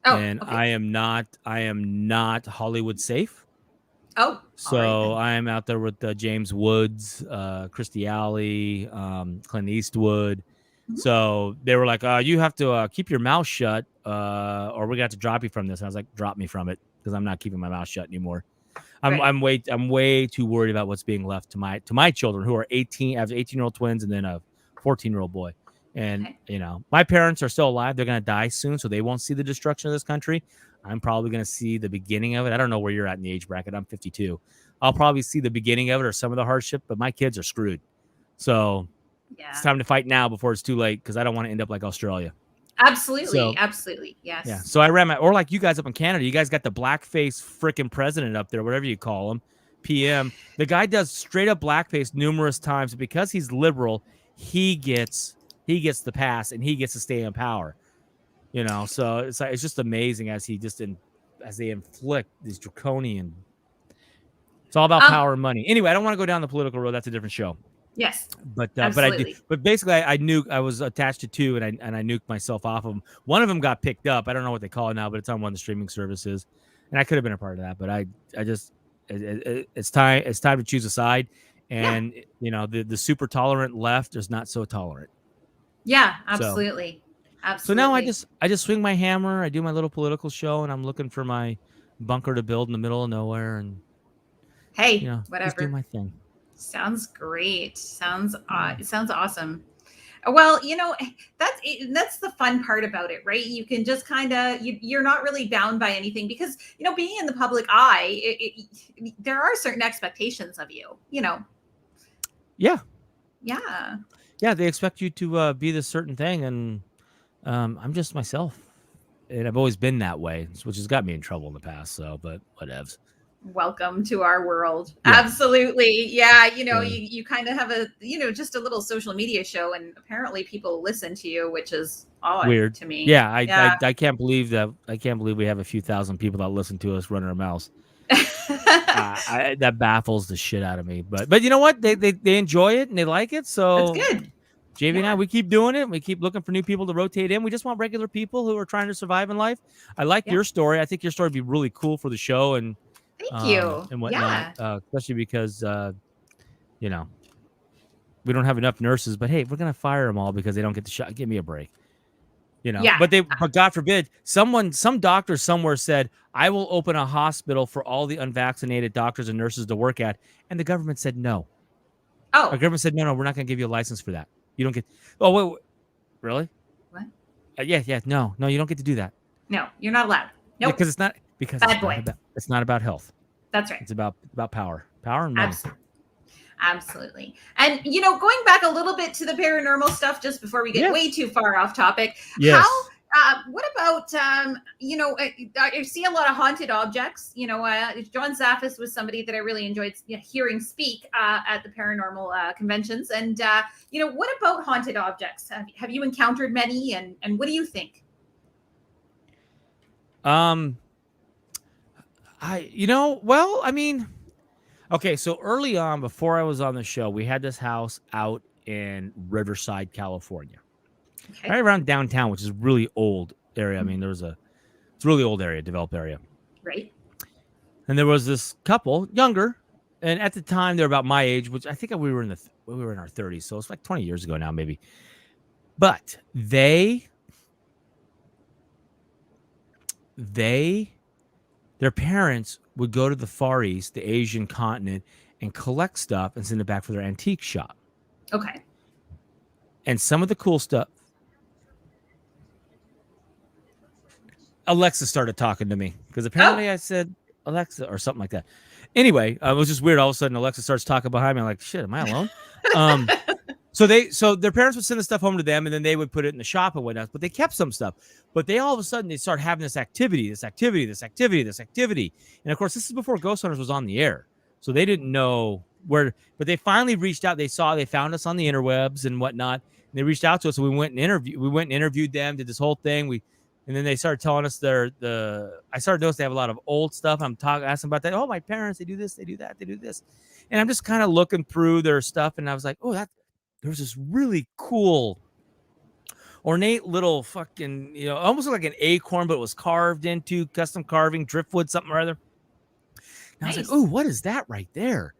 I am not Hollywood safe. Oh, so I am out there with James Woods, Christy Alley, Clint Eastwood. Mm-hmm. So they were like, you have to keep your mouth shut, or we're gonna have to drop you from this. And I was like, drop me from it, because I'm not keeping my mouth shut anymore. I'm way too worried about what's being left to my children, who are 18. I have 18-year-old twins and then a 14-year-old boy. And, my parents are still alive. They're going to die soon, so they won't see the destruction of this country. I'm probably going to see the beginning of it. I don't know where you're at in the age bracket. I'm 52. I'll probably see the beginning of it or some of the hardship, but my kids are screwed. So it's time to fight now before it's too late, because I don't want to end up like Australia. Absolutely. So Absolutely. yeah, Yes. so I ran my, or like you guys up in Canada, you guys got the blackface freaking president up there, whatever you call him, PM. The guy does straight up blackface numerous times because he's liberal. He gets the pass and he gets to stay in power. So it's like, it's just amazing as as they inflict these draconian. It's all about Um, power and money. Anyway, I don't want to go down the political road. That's a different show. yes. But I do. Absolutely. But basically, I knew I was attached to two, and I nuked myself off of them. One of them got picked up. I don't know what they call it now, but it's on one of the streaming services, and I could have been a part of that. But I just it's time to choose a side, Yeah. and the super tolerant left is not so tolerant. Yeah. So Absolutely. so now I Absolutely. just swing my hammer. I do my little political show, and I'm looking for my bunker to build in the middle of nowhere, and Hey, just do whatever. my thing. Sounds great. Yeah. It sounds awesome. Well, that's the fun part about it, right? You can just kind of you're not really bound by anything because being in the public eye, there are certain expectations of you. Yeah. Yeah. Yeah, they expect you to be this certain thing, and I'm just myself, and I've always been that way, which has got me in trouble in the past. So, but whatevs. Welcome to our world. Yeah. Absolutely. Yeah. You, So, you kind of have just a little social media show, and apparently people listen to you, which is odd weird. to me. Yeah, Yeah. I can't believe that. I can't believe we have a few thousand people that listen to us running our mouths. That baffles the shit out of me. But you know what? They enjoy it and they like it. That's So good. JV and I, Yeah. we keep doing it. We keep looking for new people to rotate in. We just want regular people who are trying to survive in life. I like Yeah. your story. I think your story would be really cool for the show Thank you. and whatnot. Yeah. Especially because you know we don't have enough nurses. But hey, we're gonna fire them all because they don't get the shot. Give me a break. Yeah. But God forbid, some doctor somewhere said, I will open a hospital for all the unvaccinated doctors and nurses to work at. And the government said no. Our Oh, government said, no, we're not going to give you a license for that. You don't get, oh, wait, really? what? Yeah, no, you don't get to do that. No, you're not allowed. Nope. Because Bad boy. it's not about health. That's right. It's about power and money. Absolutely. And going back a little bit to the paranormal stuff, just before we get way too far off topic, Yes. what about I see a lot of haunted objects. John Zaffis was somebody that I really enjoyed hearing speak at the paranormal conventions. And what about haunted objects? Have you encountered many, and what do you think? Okay, so early on, before I was on the show, we had this house out in Riverside, California, Okay. right around downtown, which is a really old area. I mean, it's a really old area, developed area. Right. And there was this couple, younger, and at the time they're about my age, which I think we were in our 30s, so it's like 20 years ago now, maybe. But their parents would go to the Far East, the Asian continent, and collect stuff and send it back for their antique shop. Okay. And some of the cool stuff. Alexa started talking to me because apparently I said Alexa or something like that. Anyway, it was just weird. All of a sudden, Alexa starts talking behind me. I'm like, shit, am I alone? So their parents would send the stuff home to them, and then they would put it in the shop and whatnot. But they kept some stuff. But they all of a sudden they start having this activity. And of course, this is before Ghost Hunters was on the air, so they didn't know where. But they finally reached out. They found us on the interwebs and whatnot. And they reached out to us, and we went and interviewed them. Did this whole thing. And then they started telling us I started noticing they have a lot of old stuff. I'm asking about that. Oh, my parents, they do this, they do that, they do this. And I'm just kind of looking through their stuff, and I was like, oh, there was this really cool, ornate little fucking, almost like an acorn, but it was carved into custom carving, driftwood, something or other. And I was like, oh, what is that right there?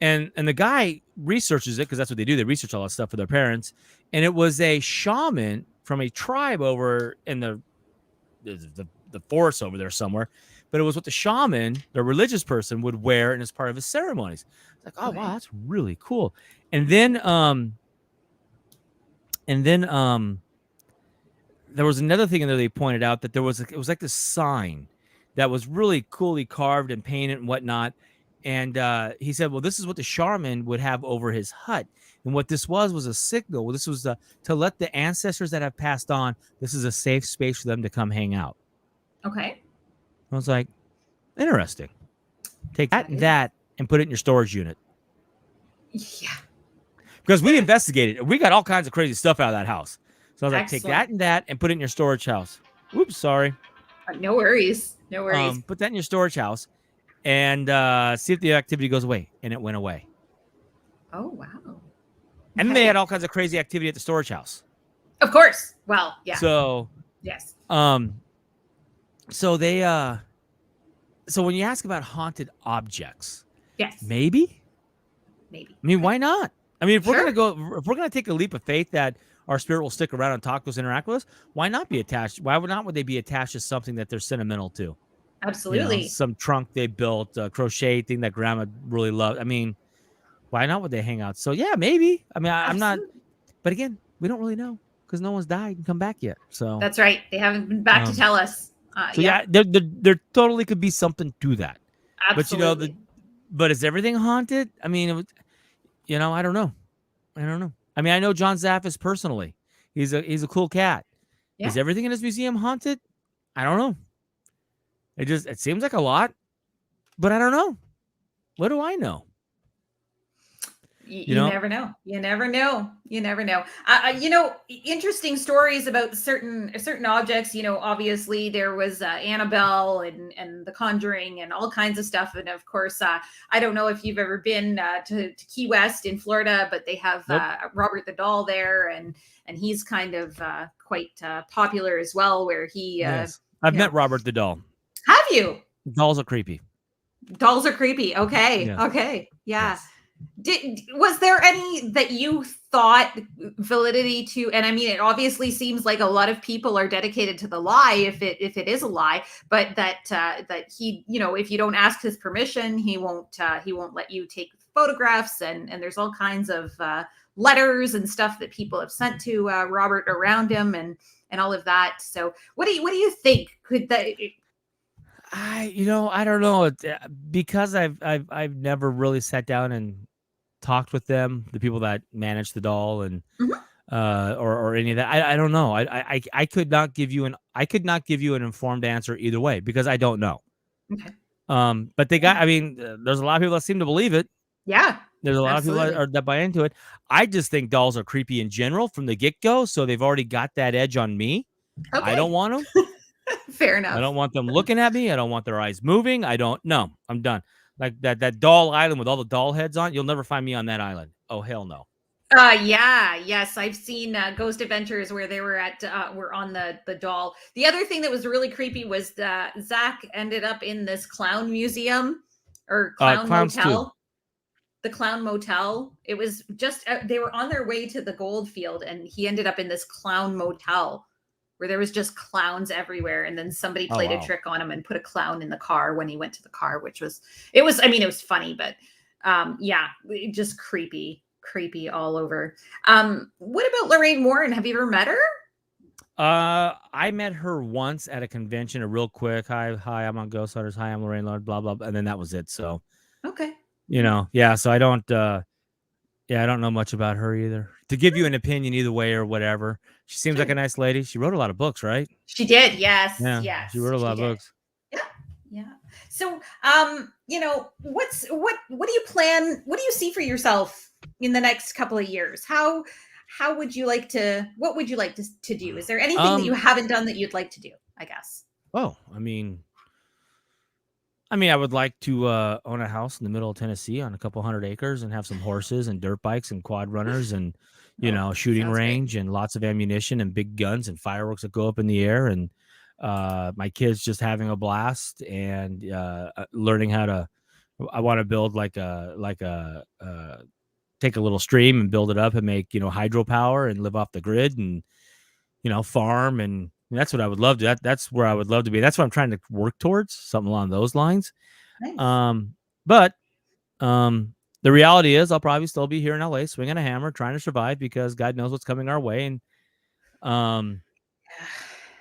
And the guy researches it because that's what they do. They research all that stuff for their parents. And it was a shaman from a tribe over in the forest over there somewhere. But it was what the shaman, the religious person, would wear and as part of his ceremonies. It's like, oh, wow, that's really cool. And then there was another thing in there they pointed out that it was like this sign that was really coolly carved and painted and whatnot. And he said, well, this is what the shaman would have over his hut. And what this was a signal. Well, this was to let the ancestors that have passed on, this is a safe space for them to come hang out. Okay. I was like, interesting. Take that That and is. that and put it in your storage unit. Yeah. Because we investigated. We got all kinds of crazy stuff out of that house. So I was like, take Excellent. that and that and put it in your storage house. Oops, sorry. No worries. No worries. Put that in your storage house and see if the activity goes away. And it went away. Oh, wow. And then they had all kinds of crazy activity at the storage house. Of course. Well, yeah. So, yes. So they, so when you ask about haunted objects, Yes. maybe. I mean, why not? I mean, if we're gonna take a leap of faith that our spirit will stick around and talk to us, interact with us, why not be attached? Why would they be attached to something that they're sentimental to? Absolutely. You know, some trunk they built, a crochet thing that grandma really loved. I mean, why not would they hang out? So yeah, maybe. I mean, I'm not, but again, we don't really know because no one's died and come back yet. So that's right. They haven't been back to tell us. So yeah, there totally could be something to that. Absolutely. But you know, but is everything haunted? I mean, you know, I don't know. I mean, I know John Zaffis personally. He's a cool cat. Yeah. Is everything in his museum haunted? I don't know. It seems like a lot, but I don't know. What do I know? You never know. You never know. You never know. You know, interesting stories about certain objects. You know, obviously there was Annabelle and The Conjuring and all kinds of stuff. And of course, I don't know if you've ever been to Key West in Florida, but they have Robert the Doll there, and he's kind of quite popular as well. Where he, yes. I've met Robert the Doll. Have you? Dolls are creepy. Dolls are creepy. Okay. Yes. Okay. Yeah. Yes. Was there any that you thought validity to? And I mean, it obviously seems like a lot of people are dedicated to the lie, if it is a lie. But that he, you know, if you don't ask his permission, he won't let you take photographs. And there's all kinds of letters and stuff that people have sent to Robert around him, and all of that. So what do you think? Could that? I don't know, because I've never really sat down and talked with them, the people that manage the doll, and or any of that. I don't know. I could not give you an informed answer either way because I don't know. Okay. But they got. I mean, there's a lot of people that seem to believe it. Yeah. There's a lot of people that buy into it. I just think dolls are creepy in general from the get-go, so they've already got that edge on me. Okay. I don't want them. Fair enough. I don't want them looking at me. I don't want their eyes moving. No, I'm done. Like that doll island with all the doll heads on. You'll never find me on that island. Oh, hell no. Yes. I've seen Ghost Adventures where they were were on the doll. The other thing that was really creepy was Zach ended up in this clown museum or clown motel. Too. The clown motel. It was just, they were on their way to the gold field and he ended up in this clown motel where there was just clowns everywhere. And then somebody played a trick on him and put a clown in the car when he went to the car, which was, it was funny, but just creepy all over. What about Lorraine Warren? Have you ever met her? I met her once at a convention, a real quick, hi, I'm on Ghost Hunters. Hi, I'm Lorraine Lord, blah, blah, blah. And then that was it. So, okay. You know, yeah. So I don't know much about her either to give you an opinion either way or whatever. She seems like a nice lady. She wrote a lot of books, right? She did. Yes. Yeah. Yes. She wrote a lot of books. Yeah. So, you know, what do you plan? What do you see for yourself in the next couple of years? What would you like to do? Is there anything that you haven't done that you'd like to do, I guess? Oh, I mean, I would like to own a house in the middle of Tennessee on a couple 100 acres and have some horses and dirt bikes and quad runners and, shooting range and lots of ammunition and big guns and fireworks that go up in the air. And my kids just having a blast and learning how to, I want to build take a little stream and build it up and make, hydropower and live off the grid and, farm. And that's what I would love to. That's where I would love to be. That's what I'm trying to work towards, something along those lines. Nice. But the reality is I'll probably still be here in LA swinging a hammer, trying to survive because God knows what's coming our way. And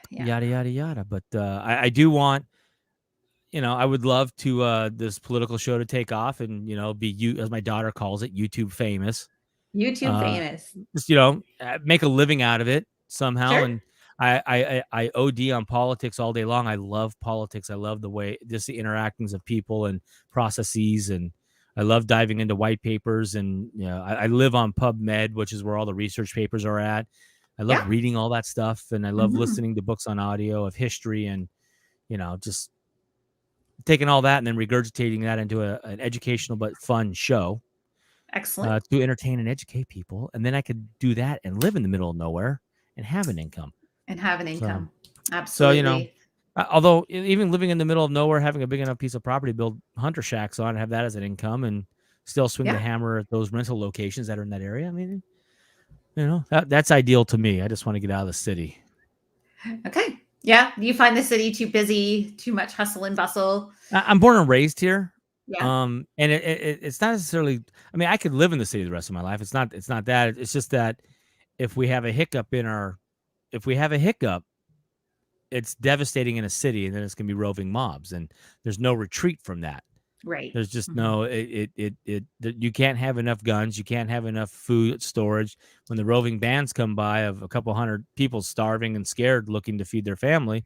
yada, yada, yada. But I do want, I would love to this political show to take off and be you, as my daughter calls it, YouTube famous. YouTube Uh, famous. just make a living out of it somehow. Sure. And I OD on politics all day long. I love politics. I love the way just the interactions of people and processes, and I love diving into white papers. And I live on PubMed, which is where all the research papers are at. I love Yeah. reading all that stuff, and I love Mhm. listening to books on audio of history, and just taking all that and then regurgitating that into an educational but fun show Excellent. to entertain and educate people. And then I could do that and live in the middle of nowhere and have an income. And have an So, income. so Absolutely. although even living in the middle of nowhere, having a big enough piece of property, build hunter shacks on, and have that as an income, and still swing the Yeah. hammer at those rental locations that are in that area. I mean, that's ideal to me. I just want to get out of the city. Okay. Yeah. You find the city too busy, too much hustle and bustle. I'm born and raised here. Yeah. And it's not necessarily. I mean, I could live in the city the rest of my life. It's not that. It's just that if we have a hiccup it's devastating in a city, and then it's going to be roving mobs, and there's no retreat from that. Right. There's just Mhm. no you can't have enough guns, you can't have enough food storage when the roving bands come by of a couple hundred people starving and scared looking to feed their family,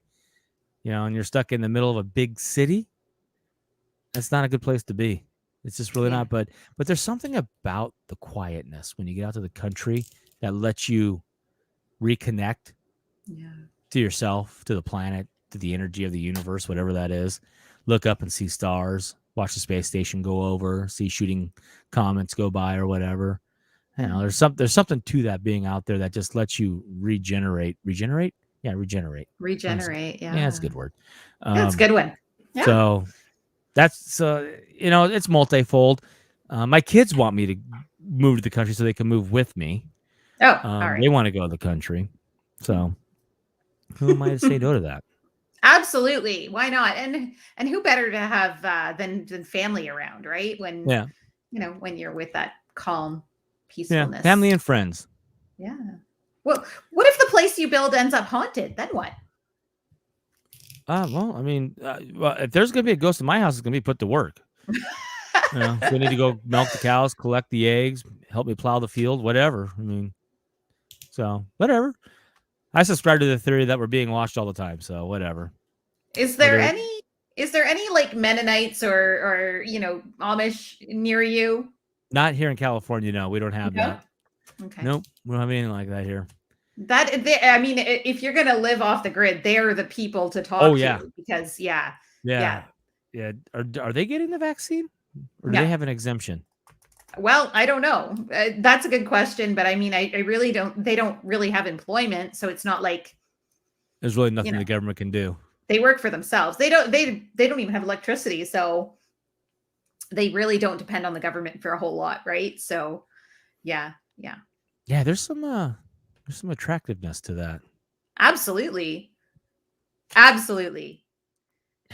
and you're stuck in the middle of a big city. That's not a good place to be. It's just really Yeah. not. But there's something about the quietness when you get out to the country that lets you reconnect Yeah. to yourself, to the planet, to the energy of the universe, whatever that is. Look up and see stars, watch the space station go over, see shooting comets go by or whatever. There's something to that being out there that just lets you regenerate. Regenerate? Yeah, regenerate. Regenerate. Yeah, that's a Yeah. good word. That's a good one. Yeah. So that's it's multifold. My kids want me to move to the country so they can move with me. Oh, all They right. want to go to the country. So who am I to say no to that? Absolutely. Why not? And who better to have than family around, right? When Yeah. when you're with that calm Yeah. peacefulness. Family and friends. Yeah. Well, what if the place you build ends up haunted? Then what? Well, I mean, if there's going to be a ghost in my house, it's going to be put to work. So I need to go milk the cows, collect the eggs, help me plow the field, whatever. I mean, so whatever. I subscribe to the theory that we're being watched all the time. So whatever. Is there Whether any like Mennonites or Amish near you? not here in California, no, we don't have No. that. Okay. Nope, we don't have anything like that here. I mean, if you're gonna live off the grid, they're the people to Oh talk yeah, to because yeah. yeah. Are they getting the vaccine, or do Yeah. they have an exemption? Well, I don't know. That's a good question, but I mean, I really don't. They don't really have employment, so it's not like There's really nothing the government can do. they work for themselves. They don't. They don't even have electricity, so they really don't depend on the government for a whole lot, right? So, yeah, yeah, Yeah, there's some attractiveness to that. absolutely, absolutely.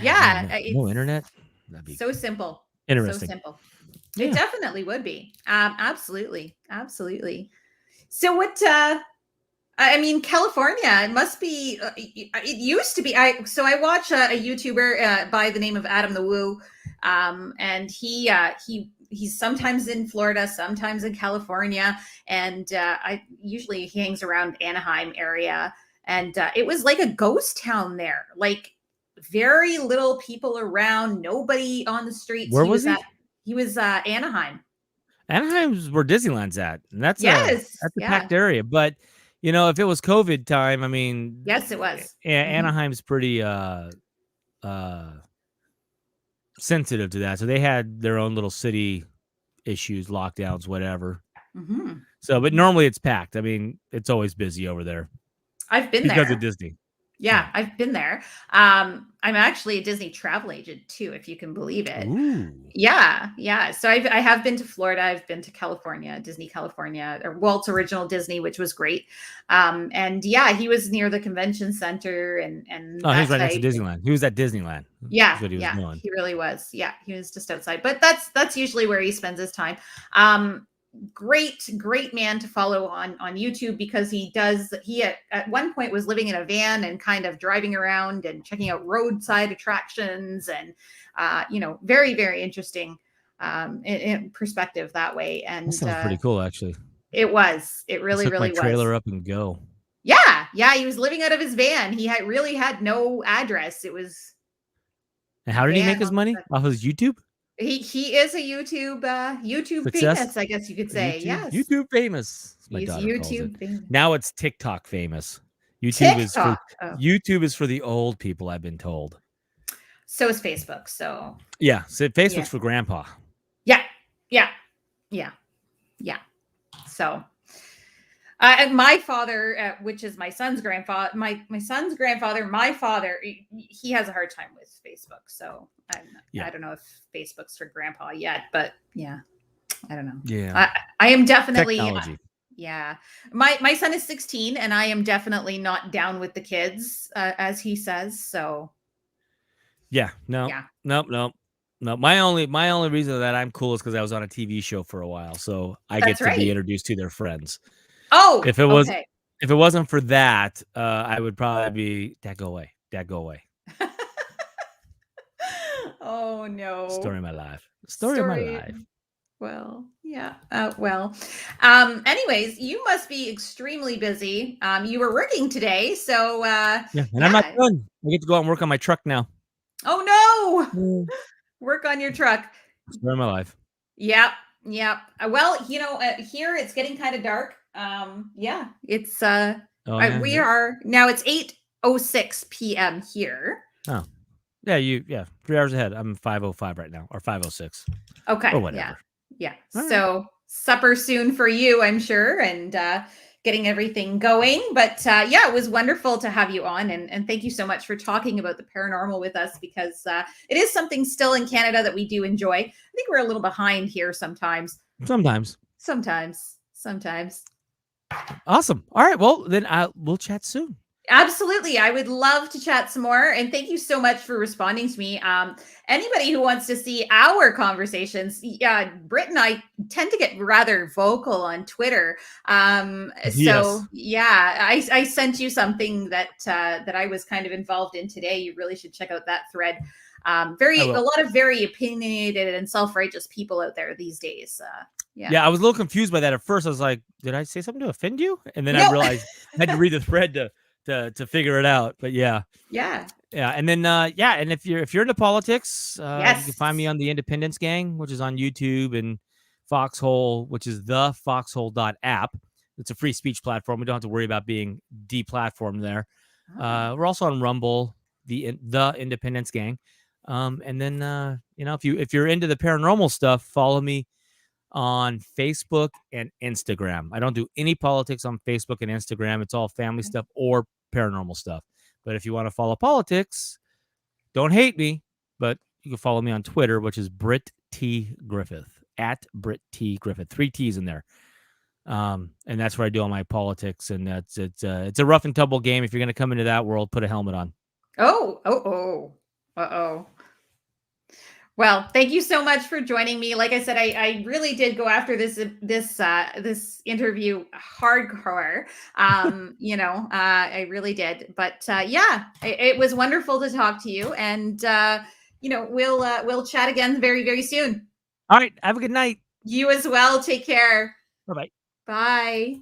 Yeah, No it's internet. That'd be so simple, so interesting. simple. It Yeah. definitely would be. Absolutely, absolutely. So what? I mean, California. It must be. It used to be. I watch a YouTuber by the name of Adam the Woo, and he's sometimes in Florida, sometimes in California, and I usually he hangs around Anaheim area, and it was like a ghost town there, like very little people around, nobody on the streets. Where was he? He was Anaheim. Anaheim's where Disneyland's at, and that's a Yes, yeah, packed area. But if it was COVID time, I mean, yes, it was. Anaheim's pretty sensitive to that, so they had their own little city issues, lockdowns, whatever. Mm-hmm. So, but normally it's packed. I mean, it's always busy over there I've been because there. of Disney. Yeah, I've been there. I'm actually a Disney travel agent too, if you can believe it. Ooh. Yeah, yeah. So I have been to Florida. I've been to California, Disney California, or Walt's original Disney, which was great. And yeah, he was near the convention center, and Oh, he was that right next to type. Disneyland. He was at Disneyland. Yeah, That's what he was yeah, doing. he really was. Yeah, he was just outside. But that's usually where he spends his time. great man to follow on YouTube, because he at one point was living in a van and kind of driving around and checking out roadside attractions, and very interesting in perspective that way. And That sounds pretty cool, actually. it really Just hook my was. trailer up and go. Yeah, he was living out of his van. He really had no address. It was. And how did he make his money? Off his YouTube? He is a YouTube Success? famous, I guess you could say. Yes. YouTube famous. My He's daughter calls it. YouTube famous. Now it's TikTok famous. YouTube is for the old people, I've been told. So is Facebook. So yeah, so Facebook's for grandpa. Yeah. So and my father, which is my son's grandfather, my son's grandfather, my father, he has a hard time with Facebook. So I don't know if Facebook's for grandpa yet, but yeah, I don't know. Yeah, I am definitely. Technology. Yeah, my son is 16, and I am definitely not down with the kids, as he says. So. Yeah. No. My only reason that I'm cool is because I was on a TV show for a while, so I get to be introduced to their friends. Oh, if it wasn't for that, I would probably be Dad, go away. Dad, go away. Oh no! Story of my life. Story of my life. Well, yeah. Anyways, you must be extremely busy. You were working today, so yeah, and I'm not done. I get to go out and work on my truck now. Oh no! Work on your truck. Story of my life. Yep. Well, here it's getting kind of dark. Yeah, it's we are now. It's 8:06 p.m. here. Oh, yeah. 3 hours ahead. I'm 5:05 right now, or 5:06. Okay. Or whatever. Yeah. So supper soon for you, I'm sure, and getting everything going. But it was wonderful to have you on, and thank you so much for talking about the paranormal with us, because it is something still in Canada that we do enjoy. I think we're a little behind here sometimes. Sometimes. Awesome. All right. Well, then we'll chat soon. Absolutely. I would love to chat some more. And thank you so much for responding to me. Anybody who wants to see our conversations, Britt and I tend to get rather vocal on Twitter. So I sent you something that I was kind of involved in today. You really should check out that thread. A lot of very opinionated and self-righteous people out there these days. Yeah, I was a little confused by that at first. I was like, did I say something to offend you? And then I realized I had to read the thread to figure it out. But yeah. And then and if you're into politics, you can find me on the Independence Gang, which is on YouTube, and Foxhole, which is the foxhole.app. It's a free speech platform. We don't have to worry about being deplatformed there. We're also on Rumble, the Independence Gang. And then if you're into the paranormal stuff, follow me on Facebook and Instagram. I don't do any politics on Facebook and Instagram. It's all family stuff or paranormal stuff. But if you want to follow politics, don't hate me, but you can follow me on Twitter, which is Britt T. Griffith, at Britt T. Griffith, 3 T's in there. And that's where I do all my politics. And it's a rough and tumble game. If you're going to come into that world, put a helmet on. Well, thank you so much for joining me. Like I said, I really did go after this interview hardcore. I really did. But it was wonderful to talk to you, and we'll chat again very, very soon. All right, have a good night. You as well. Take care. Bye-bye. Bye.